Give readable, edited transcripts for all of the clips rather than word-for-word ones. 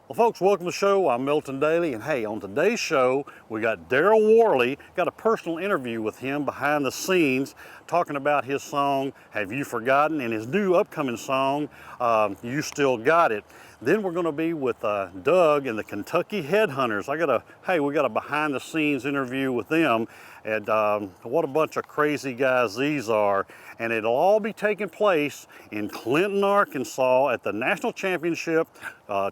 Well, folks, welcome to the show. I'm Milton Daly, and hey, on today's show, we got Daryl Worley. Got a personal interview with him behind the scenes, talking about his song, Have You Forgotten, and his new upcoming song, You Still Got It. Then we're going to be with Doug and the Kentucky Headhunters. We got a behind the scenes interview with them, and what a bunch of crazy guys these are. And it'll all be taking place in Clinton, Arkansas at the National Championship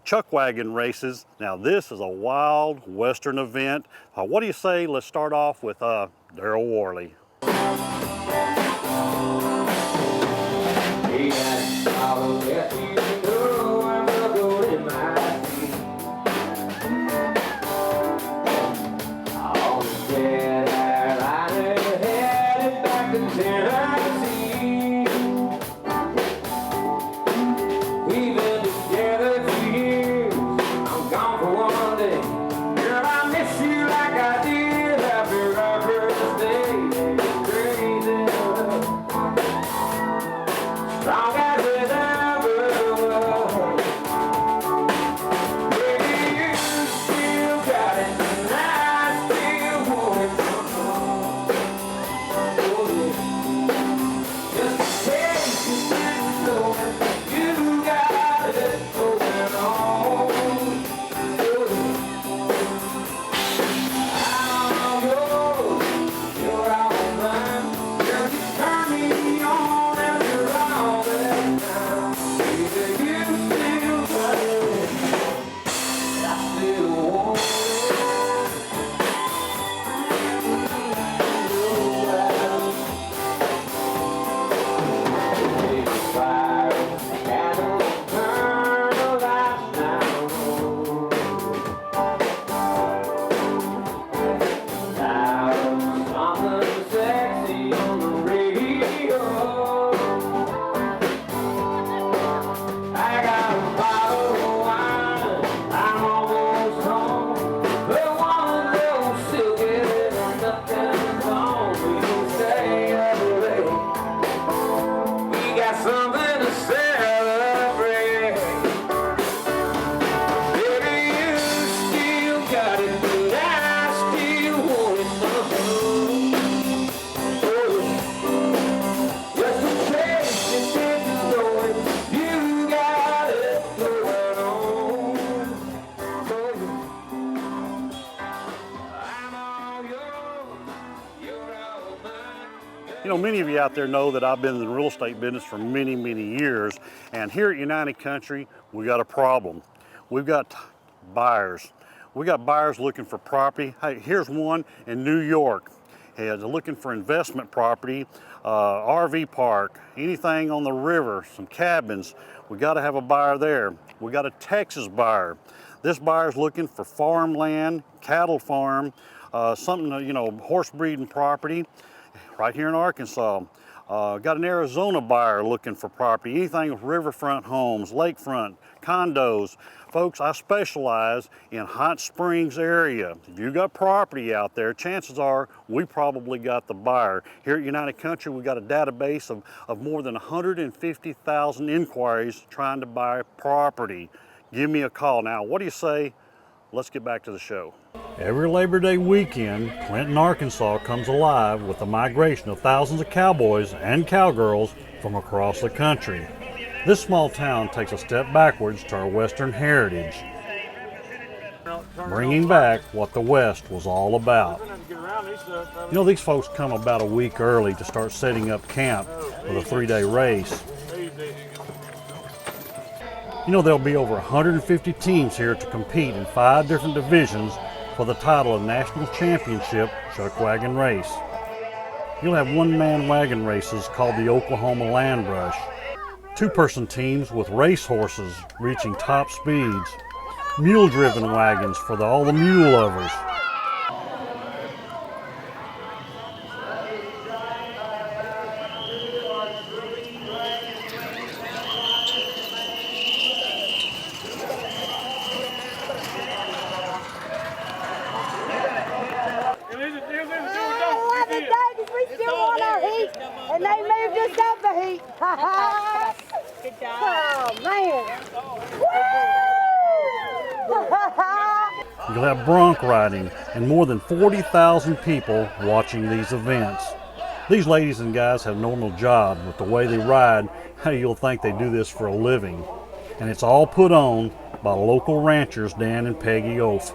Chuck Wagon races. Now this is a wild Western event. What do you say? Let's start off with Daryl Worley. You know, many of you out there know that I've been in the real estate business for many, many years, and here at United Country, we got a problem. We've got buyers. We got buyers looking for property. Hey, here's one in New York. They're looking for investment property, RV park, anything on the river, some cabins. We got to have a buyer there. We got a Texas buyer. This buyer's looking for farmland, cattle farm, something, you know, horse breeding property. Right here in Arkansas. Got an Arizona buyer looking for property, anything with riverfront homes, lakefront, condos. Folks, I specialize in Hot Springs area. If you got property out there, chances are we probably got the buyer. Here at United Country, we got a database of more than 150,000 inquiries trying to buy property. Give me a call. Now, what do you say? Let's get back to the show. Every Labor Day weekend, Clinton, Arkansas comes alive with the migration of thousands of cowboys and cowgirls from across the country. This small town takes a step backwards to our Western heritage, bringing back what the West was all about. You know, these folks come about a week early to start setting up camp for the 3-day race. You know, there'll be over 150 teams here to compete in 5 different divisions for the title of National Championship Chuck Wagon Race. You'll have one-man wagon races called the Oklahoma Land Rush, 2-person teams with race horses reaching top speeds, mule-driven wagons for all the mule lovers. And they moved us up the heat. Good job. Oh, man. Woo! You'll have bronc riding and more than 40,000 people watching these events. These ladies and guys have normal jobs, but the way they ride, hey, you'll think they do this for a living. And it's all put on by local ranchers Dan and Peggy Oaf.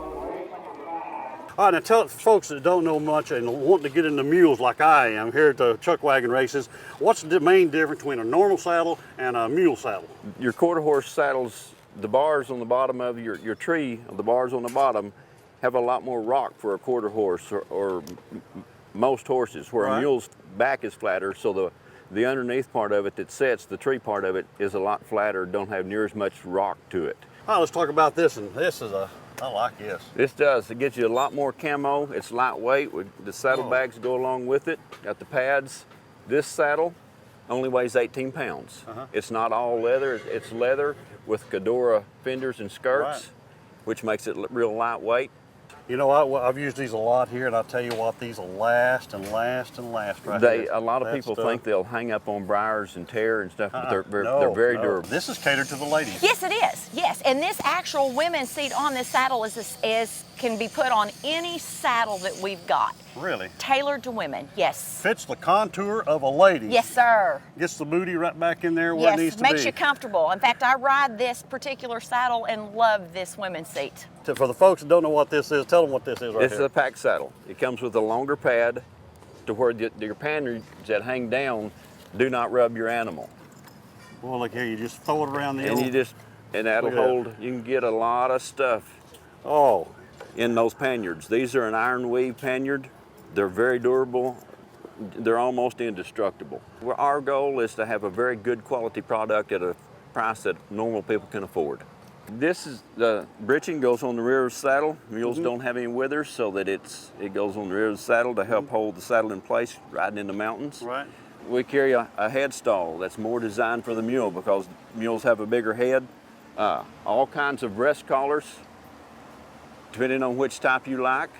All right, now tell folks that don't know much and want to get into mules like I am here at the chuck wagon races, what's the main difference between a normal saddle and a mule saddle? Your quarter horse saddles, the bars on the bottom of your tree, the bars on the bottom, have a lot more rock for a quarter horse or most horses, where a mule's back is flatter, so the underneath part of it that sets, the tree part of it, is a lot flatter, don't have near as much rock to it. All right, let's talk about this, and this is I like this. This does. It gives you a lot more camo. It's lightweight. The saddlebags go along with it. Got the pads. This saddle only weighs 18 pounds. It's not all leather. It's leather with Cadora fenders and skirts, which makes it real lightweight. You know, I've used these a lot here, and I'll tell you what, these will last and last and last right here. A lot of people think they'll hang up on briars and tear and stuff, but they're very durable. This is catered to the ladies. Yes, it is. Yes, and this actual women's seat on this saddle can be put on any saddle that we've got. Really? Tailored to women, yes. Fits the contour of a lady. Yes, sir. Gets the booty right back in there where it needs to be. Yes, makes you comfortable. In fact, I ride this particular saddle and love this women's seat. For the folks that don't know what this is, tell them what this is right here. This is a pack saddle. It comes with a longer pad to where your panniers that hang down do not rub your animal. Well, look here, you just throw it around the and that'll hold, you can get a lot of stuff in those panniers. These are an iron weave panniard. They're very durable. They're almost indestructible. Our goal is to have a very good quality product at a price that normal people can afford. This is the breeching goes on the rear of the saddle. Mules don't have any withers, so that it goes on the rear of the saddle to help hold the saddle in place riding in the mountains. Right. We carry a head stall that's more designed for the mule because mules have a bigger head. All kinds of breast collars, depending on which type you like.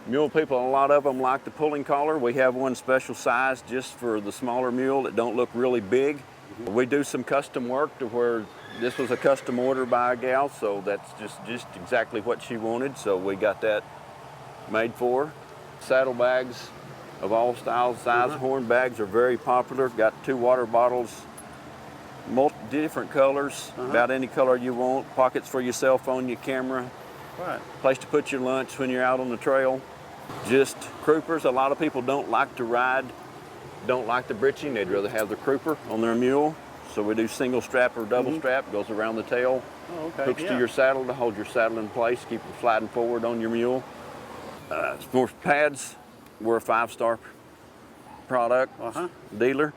Mule people, a lot of them like the pulling collar. We have one special size just for the smaller mule that don't look really big. We do some custom work to where this was a custom order by a gal, so that's just exactly what she wanted, so we got that made for her. Saddlebags of all styles, sizes. Horn bags are very popular. Got 2 water bottles, different colors, about any color you want. Pockets for your cell phone, your camera. Place to put your lunch when you're out on the trail. Just croupers. A lot of people don't like to ride, don't like the breeching. They'd rather have the crouper on their mule. So we do single strap or double strap, goes around the tail, hooks to your saddle to hold your saddle in place, keep it sliding forward on your mule. More pads, we're a 5-star product dealer.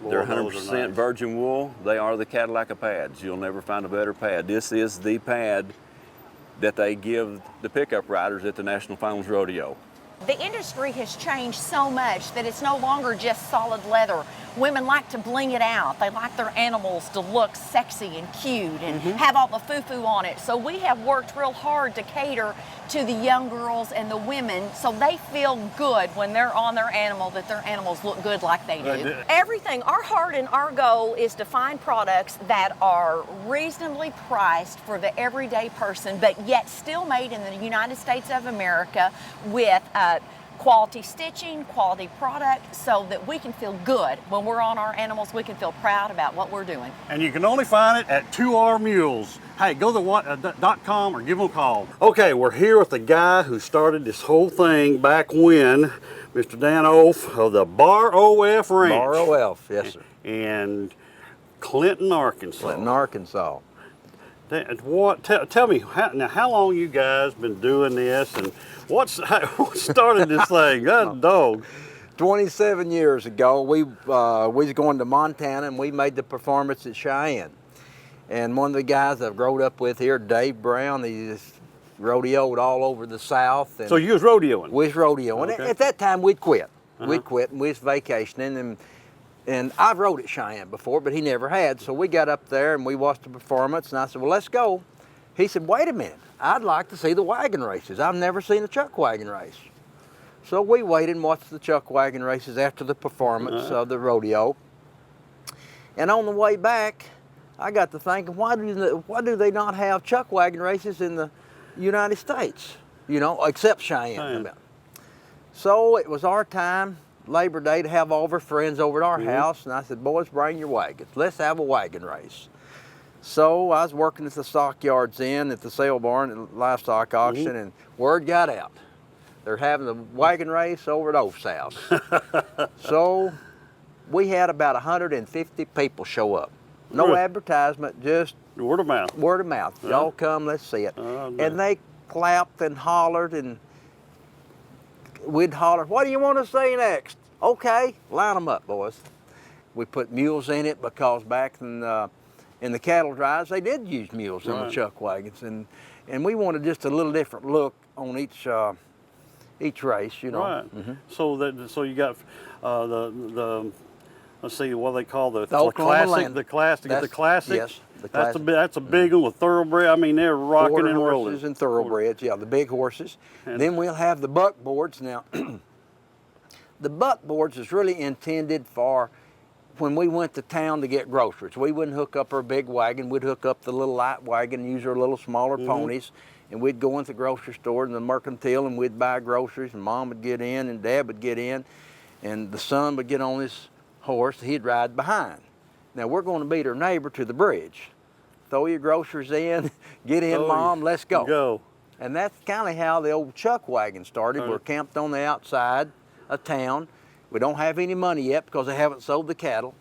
They're 100% virgin wool. They are the Cadillac of pads. You'll never find a better pad. This is the pad that they give the pickup riders at the National Finals Rodeo. The industry has changed so much that it's no longer just solid leather. Women like to bling it out. They like their animals to look sexy and cute and have all the foo-foo on it. So we have worked real hard to cater to the young girls and the women so they feel good when they're on their animal, that their animals look good like they do. Everything, our heart and our goal is to find products that are reasonably priced for the everyday person, but yet still made in the United States of America with quality stitching, quality product, so that we can feel good when we're on our animals. We can feel proud about what we're doing. And you can only find it at 2R Mules. Hey, go to .com or give them a call. Okay, we're here with the guy who started this whole thing back when, Mr. Dan Oaf of the Bar OF Ranch. Bar OF, yes sir. And Clinton, Arkansas. Clinton, Arkansas. Tell me, how long you guys been doing this, and what started this thing? God dog. 27 years ago, we was going to Montana, and we made the performance at Cheyenne. And one of the guys I've grown up with here, Dave Brown, he's rodeoed all over the South. And so you was rodeoing? We was rodeoing. Okay. At that time, we'd quit. We'd quit, and we was vacationing. And I've rode at Cheyenne before, but he never had. So we got up there and we watched the performance, and I said, well, let's go. He said, wait a minute, I'd like to see the wagon races. I've never seen a chuck wagon race. So we waited and watched the chuck wagon races after the performance of the rodeo. And on the way back, I got to thinking, why do they not have chuck wagon races in the United States, you know, except Cheyenne. So it was our time, Labor Day, to have all of our friends over at our house, and I said, boys, bring your wagons. Let's have a wagon race. So I was working at the stockyards at the sale barn at the livestock auction, and word got out. They're having a wagon race over at Oaf's house. So we had about 150 people show up. No advertisement, just word of mouth. Word of mouth. Y'all come, let's see it. And they clapped and hollered, and we'd holler, what do you want to say next? Okay, line them up, boys. We put mules in it because back in the cattle drives, they did use mules in the chuck wagons, and we wanted just a little different look on each race, you know. Right. So you got the let's see what they call the classic. The classic. Yes. The classic. That's a big one with thoroughbred. I mean, they're rocking Quarter and rolling. horses and thoroughbreds, yeah, the big horses. And then we'll have the buckboards. Now, the buckboards is really intended for when we went to town to get groceries. We wouldn't hook up our big wagon. We'd hook up the little light wagon, use our little smaller ponies, and we'd go into the grocery store and the mercantile, and we'd buy groceries, and Mom would get in, and Dad would get in, and the son would get on his horse, he'd ride behind. Now we're going to beat our neighbor to the bridge. Throw your groceries in, get in, Mom, let's go. Go. And that's kind of how the old chuck wagon started. We're camped on the outside of town. We don't have any money yet because they haven't sold the cattle.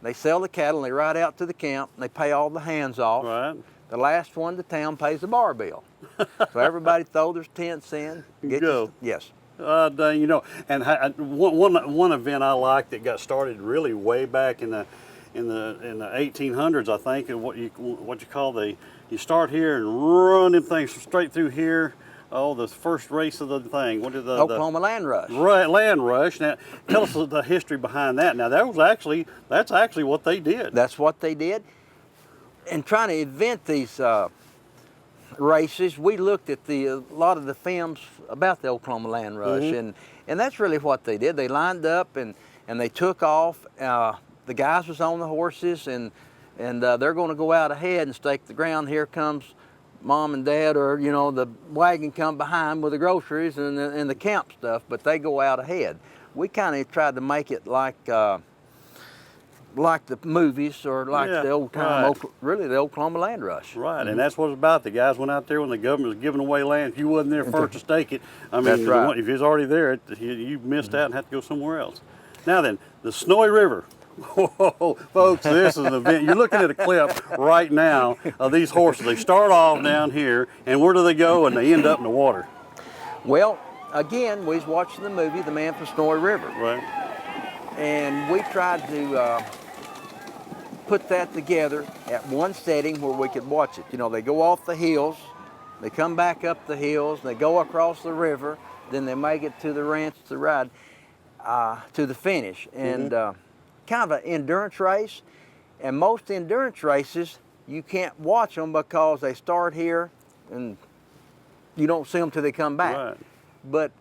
They sell the cattle and they ride out to the camp and they pay all the hands off. Right. The last one to town pays the bar bill. So everybody throw their tents in. Go. Yes. Dang, you know, and one event I liked that got started really way back in the 1800s, I think, and what you call you start here and run them things straight through here. Oh, the first race of the thing. What did the Oklahoma Land Rush? Right, Land Rush. Now, tell us the history behind that. Now, that's actually what they did. That's what they did. And trying to invent these races, we looked at a lot of the films about the Oklahoma Land Rush, and that's really what they did. They lined up and they took off. The guys was on the horses, and they're going to go out ahead and stake the ground. Here comes Mom and Dad, or you know, the wagon come behind with the groceries and the camp stuff, but they go out ahead. We kind of tried to make it like the movies, or like the old time, really the Oklahoma Land Rush. Right, and that's what it's about. The guys went out there when the government was giving away land. If you wasn't there first to stake it, I mean, if you was already there, you missed out and had to go somewhere else. Now then, the Snowy River. Whoa, folks, this is an event. You're looking at a clip right now of these horses. They start off down here, and where do they go? And they end up in the water. Well, again, we was watching the movie, The Man from Snowy River. Right. And we tried to put that together at one setting where we could watch it. You know, they go off the hills, they come back up the hills, they go across the river, then they make it to the ranch to ride to the finish. And kind of an endurance race. And most endurance races, you can't watch them because they start here and you don't see them till they come back. Right. But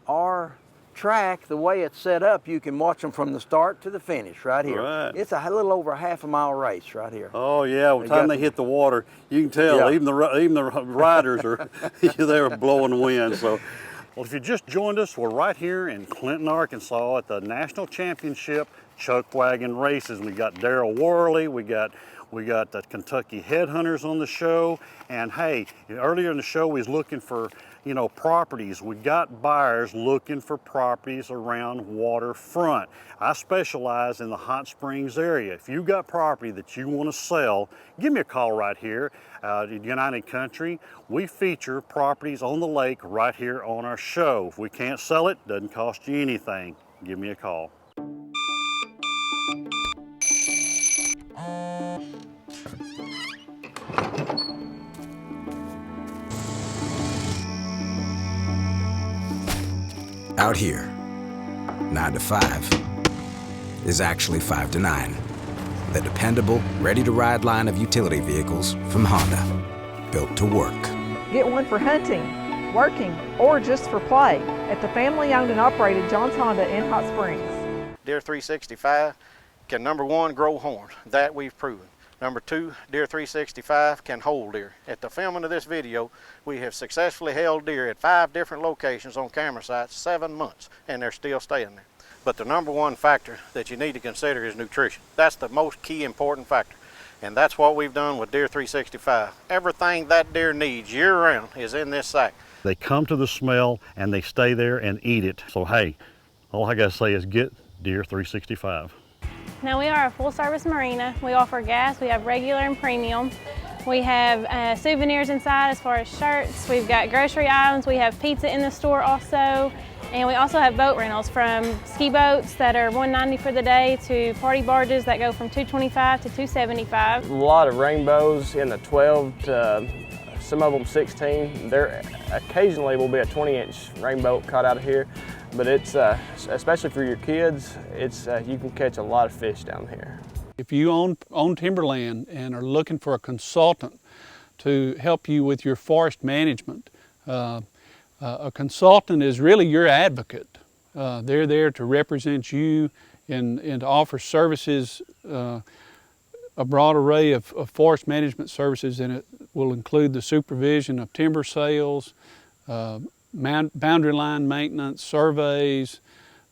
our track, the way it's set up, you can watch them from the start to the finish right here. Right. It's a little over a half-a-mile race right here. Oh yeah, by the time they hit the water, you can tell even the riders are they're blowing the wind. So, well, if you just joined us, we're right here in Clinton, Arkansas, at the National Championship Chuck Wagon Races. We got Darryl Worley, we got the Kentucky Headhunters on the show, and hey, earlier in the show we was looking for, you know, properties. We got buyers looking for properties around waterfront. I specialize in the Hot Springs area. If you got property that you want to sell, give me a call right here. In United Country, we feature properties on the lake right here on our show. If we can't sell it, doesn't cost you anything. Give me a call. Out here, 9 to 5 is actually 5 to 9. The dependable, ready-to-ride line of utility vehicles from Honda, built to work. Get one for hunting, working, or just for play at the family-owned and operated John's Honda in Hot Springs. Deer 365 can, number one, grow horns. That we've proven. Number 2, Deer 365 can hold deer. At the filming of this video, we have successfully held deer at 5 different locations on camera sites 7 months, and they're still staying there. But the number one factor that you need to consider is nutrition. That's the most key important factor. And that's what we've done with Deer 365. Everything that deer needs year-round is in this sack. They come to the smell and they stay there and eat it. So hey, all I gotta say is get Deer 365. Now we are a full-service marina. We offer gas, we have regular and premium. We have souvenirs inside as far as shirts. We've got grocery items. We have pizza in the store also. And we also have boat rentals, from ski boats that are $190 for the day to party barges that go from $225 to $275. A lot of rainbows in the 12 to some of them 16. There occasionally will be a 20-inch rainbow caught out of here, but it's especially for your kids. It's you can catch a lot of fish down here. If you own timberland and are looking for a consultant to help you with your forest management, a consultant is really your advocate. They're there to represent you and to offer services, a broad array of forest management services, and it will include the supervision of timber sales, boundary line maintenance, surveys,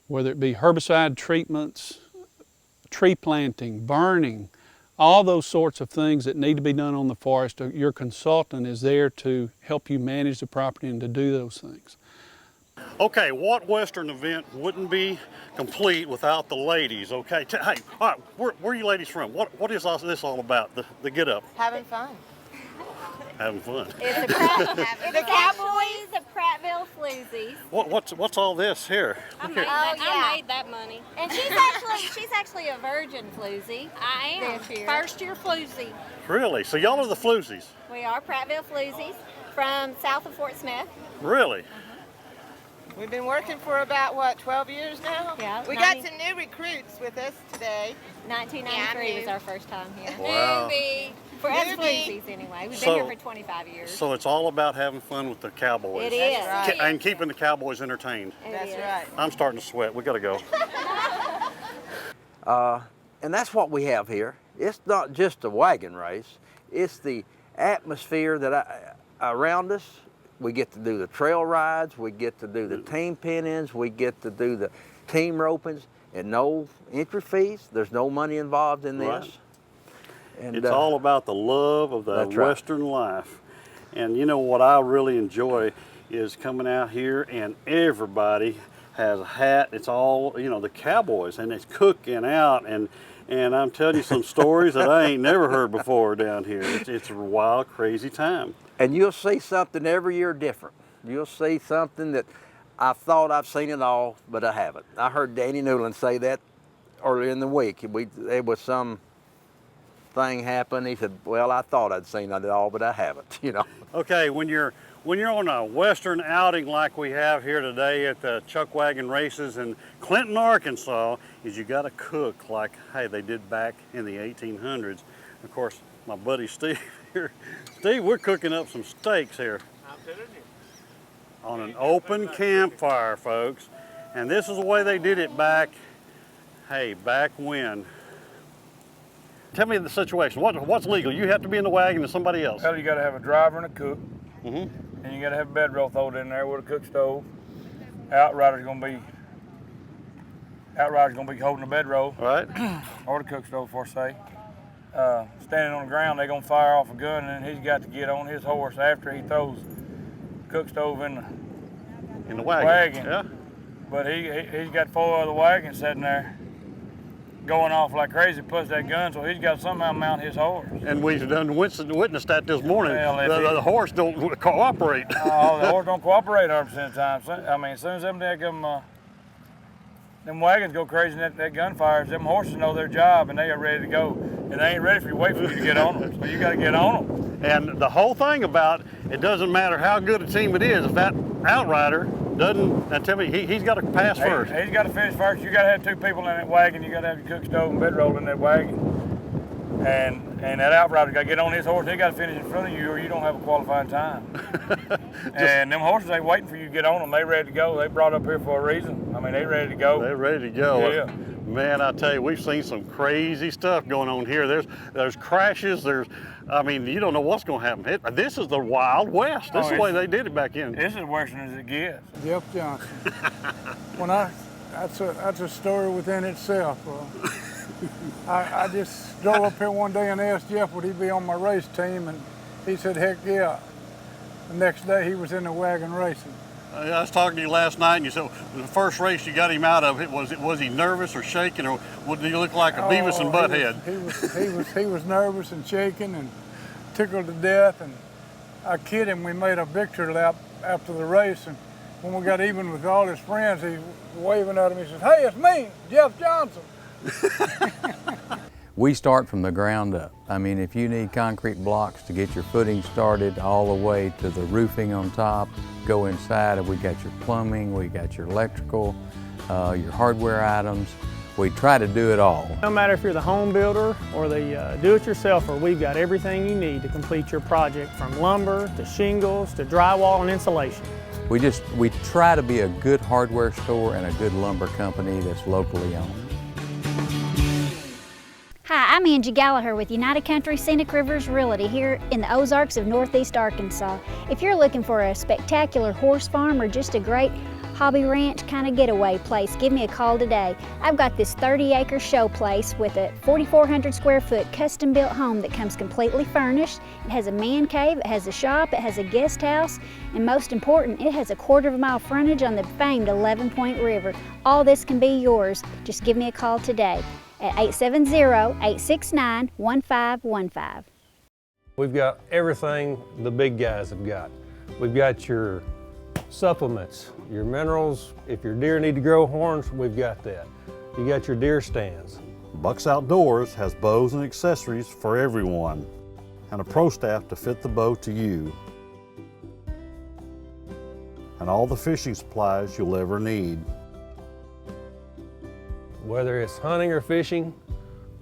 whether it be herbicide treatments, tree planting, burning, all those sorts of things that need to be done on the forest. Your consultant is there to help you manage the property and to do those things. Okay, what Western event wouldn't be complete without the ladies? Okay, hey, all right, where are you ladies from? What is this all about, the get up? Having fun. Having fun. It's the Cowboys of Prattville Floozies. What's all this here? I made that money. And she's actually a virgin floozy. I am. This year. First year floozy. Really? So y'all are the floozies? We are Prattville Floozies from south of Fort Smith. Really? We've been working for about, what, 12 years now? Yeah. We got some new recruits with us today. 1993 was our first time here. Wow. For us floozies anyway. We've been here for 25 years. So it's all about having fun with the Cowboys. It is. Right. And keeping the Cowboys entertained. That's right. I'm starting to sweat. We gotta go. And that's what we have here. It's not just a wagon race. It's the atmosphere that around us. We get to do the trail rides. We get to do the team pin-ins. We get to do the team ropings. And no entry fees. There's no money involved in this. Right. And, it's all about the love of the Western life. And you know what I really enjoy is coming out here and everybody has a hat. It's all, you know, the Cowboys, and it's cooking out, and I'm telling you some stories that I ain't never heard before down here. It's a wild, crazy time. And you'll see something every year different. You'll see something that I thought I've seen it all, but I haven't. I heard Danny Newland say that earlier in the week. There was some thing happen. He said, "Well, I thought I'd seen it all, but I haven't." You know. Okay, when you're on a Western outing like we have here today at the Chuck Wagon races in Clinton, Arkansas, is you got to cook like, hey, they did back in the 1800s. Of course, my buddy Steve here. Steve, we're cooking up some steaks here. On an open campfire, folks. And this is the way they did it back when. Tell me the situation. What's legal? You have to be in the wagon and somebody else. Well, you got to have a driver and a cook. Mm-hmm. And you got to have a bedroll thrown in there with a cook stove. Outrider's gonna be holding the bedroll. Right. Or the cook stove, for say. Standing on the ground, they're gonna fire off a gun, and then he's got to get on his horse after he throws the cook stove in the wagon. Yeah. But he's got 4 other wagons sitting there going off like crazy, plus that gun, so he's got to somehow mount his horse. And we've done witnessed that this morning. Well, the horse don't cooperate. Oh, the horse don't cooperate 100% of the time. I mean, as soon as them wagons go crazy and that gun fires, them horses know their job and they are ready to go. And they ain't ready for you, wait for you to get on them. So you got to get on them. And the whole thing about it doesn't matter how good a team it is, if that outrider doesn't, now tell me, he's got to pass first. He's got to finish first. You got to have 2 people in that wagon. You got to have your cook stove and bedroll in that wagon. And that outrider got to get on his horse. He got to finish in front of you, or you don't have a qualifying time. And them horses ain't waiting for you to get on them. They ready to go. They brought up here for a reason. I mean, they ready to go. They're ready to go. Yeah. Man, I tell you, we've seen some crazy stuff going on here. There's crashes. I mean, you don't know what's going to happen. This is the Wild West. This is the way they did it back in. This is worse as it gets. Jeff Johnson. That's a story within itself. I just drove up here one day and asked Jeff would he be on my race team, and he said, heck yeah. The next day he was in the wagon racing. I was talking to you last night, and you said the first race you got him out of, was he nervous or shaking, or did he look like a Beavis and Butthead? He was nervous and shaking and tickled to death. And I kid him, we made a victory lap after the race, and when we got even with all his friends, he's waving at him. He says, "Hey, it's me, Jeff Johnson." We start from the ground up. I mean, if you need concrete blocks to get your footing started all the way to the roofing on top, go inside and we got your plumbing, we got your electrical, your hardware items. We try to do it all. No matter if you're the home builder or the do-it-yourselfer, we've got everything you need to complete your project, from lumber to shingles to drywall and insulation. We try to be a good hardware store and a good lumber company that's locally owned. Hi, I'm Angie Gallagher with United Country Scenic Rivers Realty here in the Ozarks of Northeast Arkansas. If you're looking for a spectacular horse farm or just a great hobby ranch kind of getaway place, give me a call today. I've got this 30-acre show place with a 4,400 square foot custom-built home that comes completely furnished. It has a man cave, it has a shop, it has a guest house, and most important, it has a 1/4 mile frontage on the famed 11-Point River. All this can be yours. Just give me a call today at 870-869-1515. We've got everything the big guys have got. We've got your supplements, your minerals. If your deer need to grow horns, we've got that. You got your deer stands. Bucks Outdoors has bows and accessories for everyone, and a pro staff to fit the bow to you, and all the fishing supplies you'll ever need. Whether it's hunting or fishing,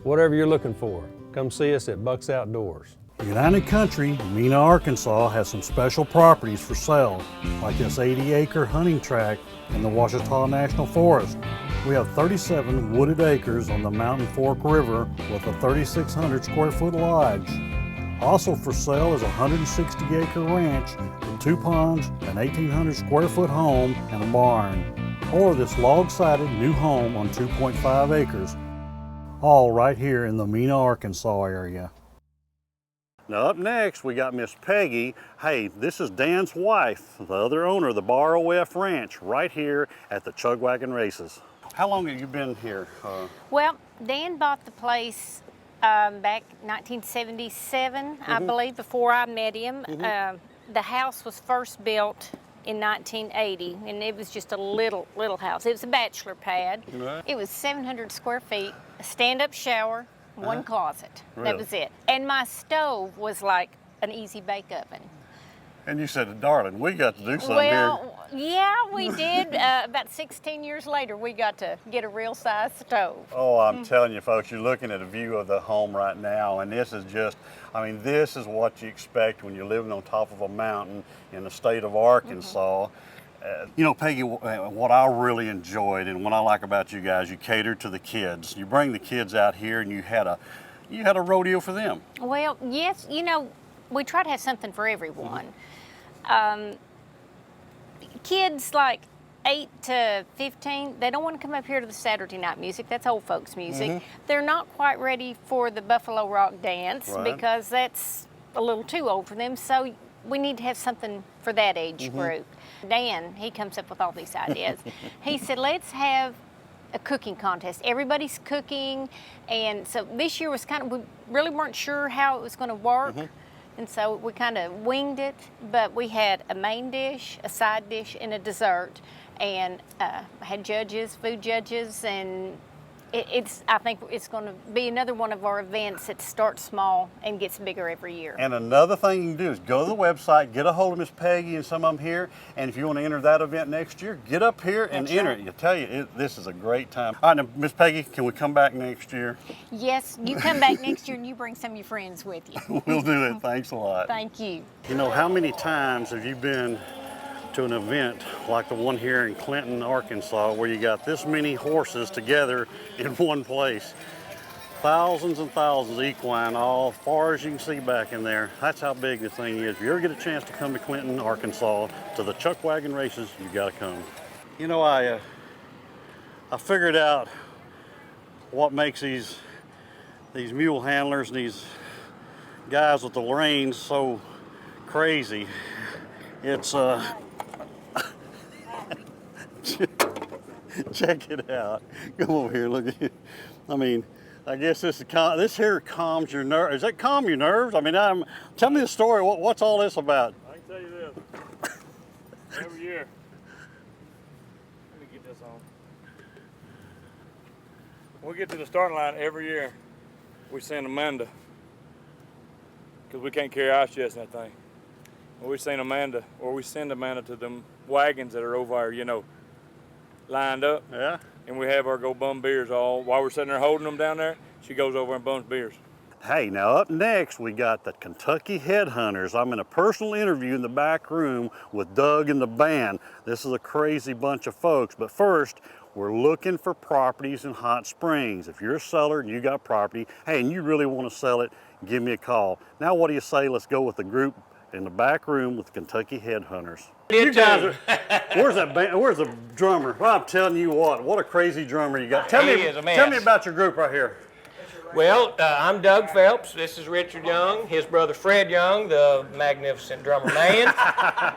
whatever you're looking for, come see us at Bucks Outdoors. United Country, Mena, Arkansas has some special properties for sale, like this 80-acre hunting tract in the Ouachita National Forest. We have 37 wooded acres on the Mountain Fork River with a 3,600 square foot lodge. Also for sale is a 160-acre ranch with 2 ponds, an 1,800 square foot home, and a barn. Or this log-sided new home on 2.5 acres, all right here in the Mena, Arkansas area. Now up next, we got Miss Peggy. Hey, this is Dan's wife, the other owner of the Bar OF Ranch, right here at the Chug Wagon Races. How long have you been here? Well, Dan bought the place back 1977, I believe, before I met him. The house was first built in 1980, and it was just a little house. It was a bachelor pad. Right. It was 700 square feet, a stand-up shower, one closet. Really? That was it. And my stove was like an easy bake oven. And you said, darling, we got to do something Well, yeah, we did. About 16 years later, we got to get a real size stove. Oh, I'm telling you, folks, you're looking at a view of the home right now, and this is just, I mean, this is what you expect when you're living on top of a mountain in the state of Arkansas. You know, Peggy, what I really enjoyed and what I like about you guys, you cater to the kids. You bring the kids out here, and you had a rodeo for them. Well, yes, you know, we try to have something for everyone. Kids like 8 to 15, they don't want to come up here to the Saturday night music. That's old folks music. They're not quite ready for the Buffalo Rock dance because that's a little too old for them. So we need to have something for that age group. Dan, he comes up with all these ideas. He said, let's have a cooking contest. Everybody's cooking. And so this year was kind of, we really weren't sure how it was going to work. And so we kind of winged it, but we had a main dish, a side dish, and a dessert. And had judges, food judges, and I think it's going to be another one of our events that starts small and gets bigger every year. And another thing you can do is go to the website, get a hold of Miss Peggy and some of them here, and if you want to enter that event next year, get up here and enter it. I tell you, this is a great time. All right, now, Miss Peggy, can we come back next year? Yes, you come back next year and you bring some of your friends with you. We'll do it. Thanks a lot. Thank you. You know, how many times have you been to an event like the one here in Clinton, Arkansas, where you got this many horses together in one place. Thousands and thousands of equine, all far as you can see back in there. That's how big the thing is. If you ever get a chance to come to Clinton, Arkansas, to the Chuck Wagon races, you gotta come. You know, I figured out what makes these mule handlers and these guys with the reins so crazy. It's check it out. Come over here, look at it. I mean, I guess this here calms your nerves. Does that calm your nerves? I mean, tell me the story. What's all this about? I can tell you this. Every year, let me get this on. When we get to the starting line every year, we send Amanda, because we can't carry ice chests in that thing. And we send Amanda to them wagons that are over there, you know, lined up. Yeah. And we have her go bum beers all while we're sitting there holding them down there. She goes over and bums beers. Hey, now up next we got the Kentucky Headhunters. I'm in a personal interview in the back room with Doug and the band. This is a crazy bunch of folks, but first we're looking for properties in Hot Springs. If you're a seller and you got property, hey, and you really want to sell it, give me a call. Now what do you say, let's go with the group in the back room with the Kentucky Headhunters. You guys are, where's that band, where's the drummer? Well, I'm telling you what a crazy drummer you got. Tell me about your group right here. Well, I'm Doug Phelps. This is Richard Young, his brother Fred Young, the magnificent drummer man,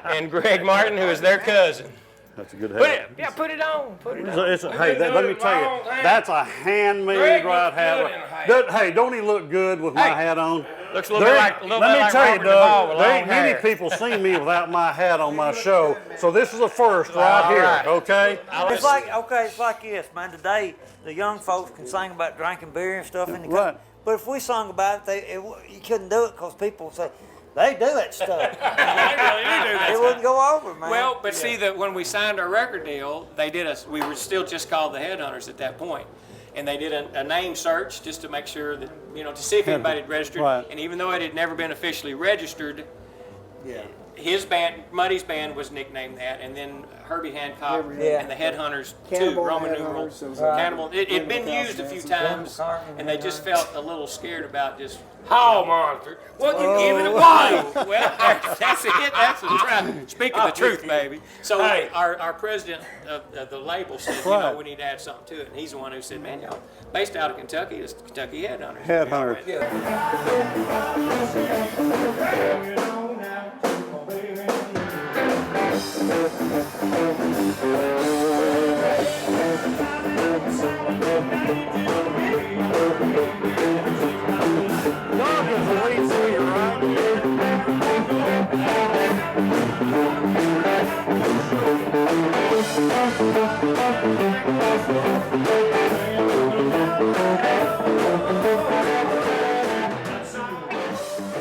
and Greg Martin, who is their cousin. That's a good hat. Put it on. Hey, let me tell you, that's a handmade right hat. Hey, don't he look good with my hat on? Looks a little bit like Let me tell you, Doug, there ain't many people seen me without my hat on my show, so this is a first right here, okay? It's like this, man. Today, the young folks can sing about drinking beer and stuff in the country. But if we sung about it, you couldn't do it because people would say, they do that stuff. They really do that It wouldn't go over, man. Well, but see, that when we signed our record deal, we were still just called the Headhunters at that point. And they did a name search just to make sure that, to see if anybody had registered. Right. And even though it had never been officially registered, his band, Muddy's band, was nicknamed that. And then Herbie Hancock and the Headhunters, too, Roman numerals. Cannibal. It had been used a few times, and they just felt a little scared about just Hall monster. What you giving away? Well, that's it. That's the truth. Speaking the truth, baby. So our president of the label said, we need to add something to it. And he's the one who said, man, y'all, based out of Kentucky, it's Kentucky Headhunters. Headhunters. Doug is the lead singer, right?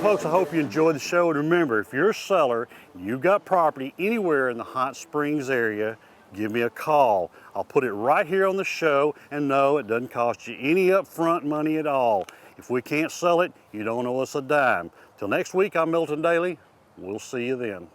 Folks, I hope you enjoyed the show. And remember, if you're a seller, you've got property anywhere in the Hot Springs area, give me a call. I'll put it right here on the show, and no, it doesn't cost you any upfront money at all. If we can't sell it, you don't owe us a dime. Till next week, I'm Milton Daly. We'll see you then.